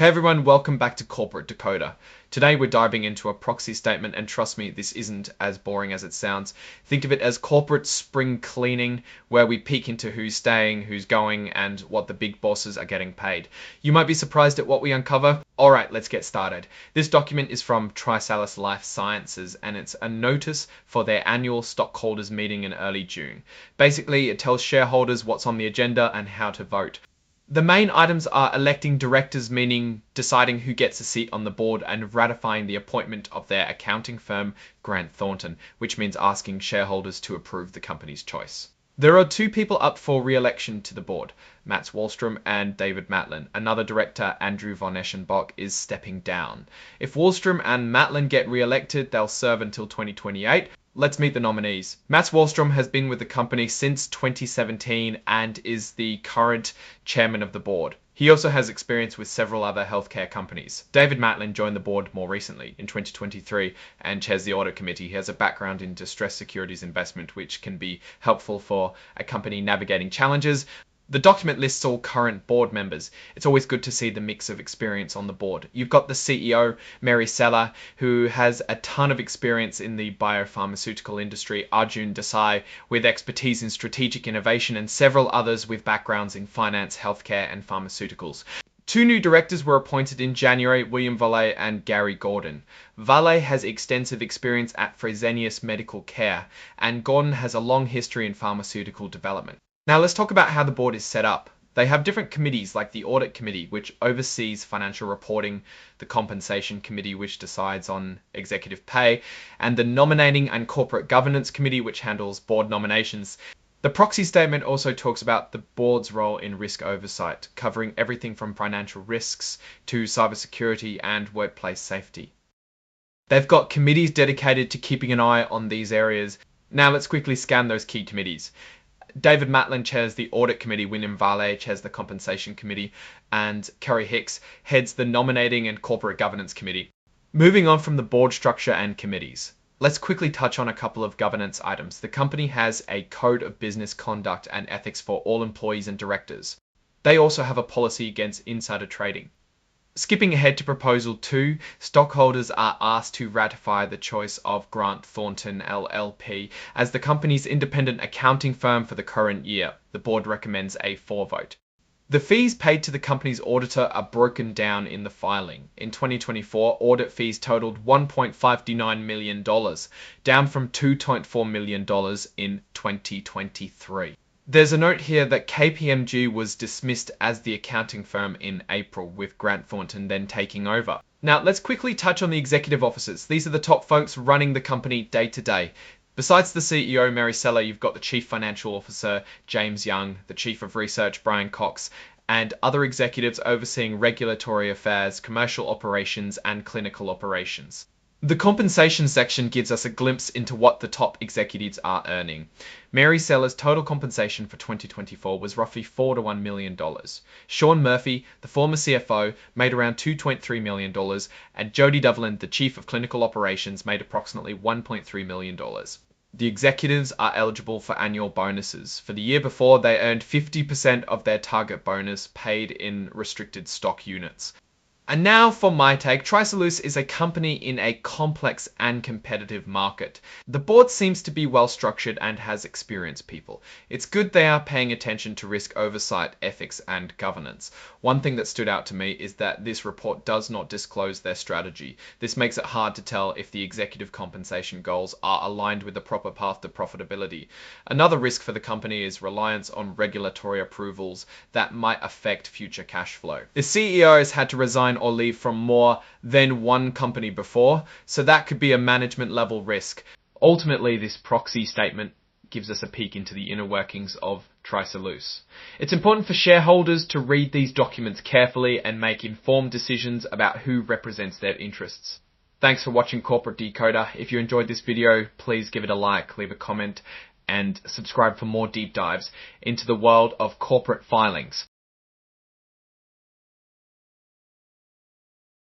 Hey everyone, welcome back to Corporate Decoder. Today we're diving into a proxy statement, and trust me, this isn't as boring as it sounds. Think of it as corporate spring cleaning, where we peek into who's staying, who's going, and what the big bosses are getting paid. You might be surprised at what we uncover. Alright, let's get started. This document is from TriSalus Life Sciences, and it's a notice for their annual stockholders meeting in early June. Basically, it tells shareholders what's on the agenda and how to vote. The main items are electing directors, meaning deciding who gets a seat on the board, and ratifying the appointment of their accounting firm, Grant Thornton, which means asking shareholders to approve the company's choice. There are two people up for re-election to the board, Mats Wallstrom and David Matlin. Another director, Andrew von Eschenbach, is stepping down. If Wallstrom and Matlin get re-elected, they'll serve until 2028. Let's meet the nominees. Mats Wallstrom has been with the company since 2017 and is the current chairman of the board. He also has experience with several other healthcare companies. David Matlin joined the board more recently, in 2023, and chairs the audit committee. He has a background in distressed securities investment, which can be helpful for a company navigating challenges. The document lists all current board members. It's always good to see the mix of experience on the board. You've got the CEO, Mary Seller, who has a ton of experience in the biopharmaceutical industry, Arjun Desai, with expertise in strategic innovation, and several others with backgrounds in finance, healthcare, and pharmaceuticals. Two new directors were appointed in January, William Valle and Gary Gordon. Valle has extensive experience at Fresenius Medical Care, and Gordon has a long history in pharmaceutical development. Now let's talk about how the board is set up. They have different committees, like the Audit Committee, which oversees financial reporting, the Compensation Committee, which decides on executive pay, and the Nominating and Corporate Governance Committee, which handles board nominations. The proxy statement also talks about the board's role in risk oversight, covering everything from financial risks to cybersecurity and workplace safety. They've got committees dedicated to keeping an eye on these areas. Now let's quickly scan those key committees. David Matlin chairs the Audit Committee, William Valle chairs the Compensation Committee, and Kerry Hicks heads the Nominating and Corporate Governance Committee. Moving on from the board structure and committees, let's quickly touch on a couple of governance items. The company has a code of business conduct and ethics for all employees and directors. They also have a policy against insider trading. Skipping ahead to Proposal 2, stockholders are asked to ratify the choice of Grant Thornton LLP as the company's independent accounting firm for the current year. The board recommends a 4 vote. The fees paid to the company's auditor are broken down in the filing. In 2024, audit fees totaled $1.59 million, down from $2.4 million in 2023. There's a note here that KPMG was dismissed as the accounting firm in April, with Grant Thornton then taking over. Now, let's quickly touch on the executive officers. These are the top folks running the company day to day. Besides the CEO, Mary Seller, you've got the Chief Financial Officer, James Young, the Chief of Research, Brian Cox, and other executives overseeing regulatory affairs, commercial operations, and clinical operations. The compensation section gives us a glimpse into what the top executives are earning. Mary Seller's total compensation for 2024 was roughly $4 to $1 million. Sean Murphy, the former CFO, made around $2.3 million, and Jody Devlin, the Chief of Clinical Operations, made approximately $1.3 million. The executives are eligible for annual bonuses. For the year before, they earned 50% of their target bonus paid in restricted stock units. And now for my take. TriSalus is a company in a complex and competitive market. The board seems to be well structured and has experienced people. It's good they are paying attention to risk oversight, ethics, and governance. One thing that stood out to me is that this report does not disclose their strategy. This makes it hard to tell if the executive compensation goals are aligned with the proper path to profitability. Another risk for the company is reliance on regulatory approvals that might affect future cash flow. The CEO has had to resign or leave from more than one company before, so that could be a management level risk. Ultimately, this proxy statement gives us a peek into the inner workings of TriSalus. It's important for shareholders to read these documents carefully and make informed decisions about who represents their interests. Thanks for watching Corporate Decoder. If you enjoyed this video, please give it a like, leave a comment, and subscribe for more deep dives into the world of corporate filings.